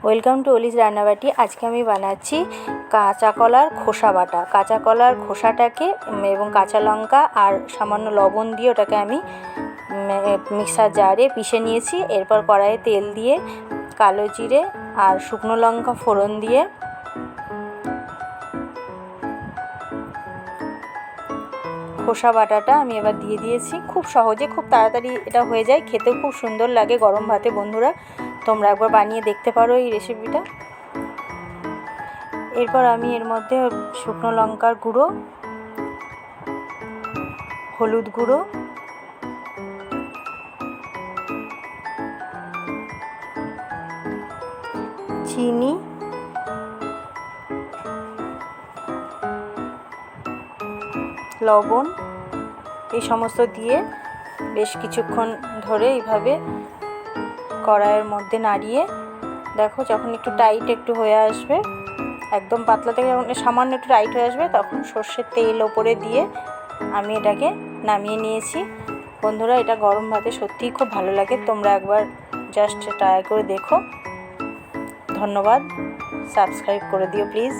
Welcome to অলিজ রান্নাবাটি। আজকে আমি বানাচ্ছি কাঁচা কলার খোসা বাটা। কাঁচা কলার খোসাটাকে এবং কাঁচা লঙ্কা আর সামান্য লবণ দিয়ে ওটাকে আমি মিক্সার জারে পিষে নিয়েছি। এরপর কড়াইয়ে তেল দিয়ে কালো জিরে আর শুকনো লঙ্কা ফোড়ন দিয়ে খোসা বাটাটা আমি এবার দিয়ে দিয়েছি। খুব সহজে, খুব তাড়াতাড়ি এটা হয়ে যায়, খেতেও খুব সুন্দর লাগে গরম ভাতে। বন্ধুরা, তোমরা একবার বানিয়ে দেখতে পারো এই রেসিপিটা। এরপর আমি এর মধ্যে শুকনো লঙ্কার গুঁড়ো, হলুদ গুঁড়ো, চিনি, লবণ এই সমস্ত দিয়ে বেশ কিছুক্ষণ ধরে এইভাবে কড়াইয়ের মধ্যে নাড়িয়ে দেখো, যখন একটু টাইট একটু হয়ে আসবে, একদম পাতলা থেকে যখন সামান্য একটু টাইট হয়ে আসবে, তখন সর্ষের তেল ওপরে দিয়ে আমি এটাকে নামিয়ে নিয়েছি। বন্ধুরা, এটা গরম ভাতে সত্যিই খুব ভালো লাগে। তোমরা একবার জাস্ট ট্রাই করে দেখো। ধন্যবাদ। সাবস্ক্রাইব করে দিও প্লিজ।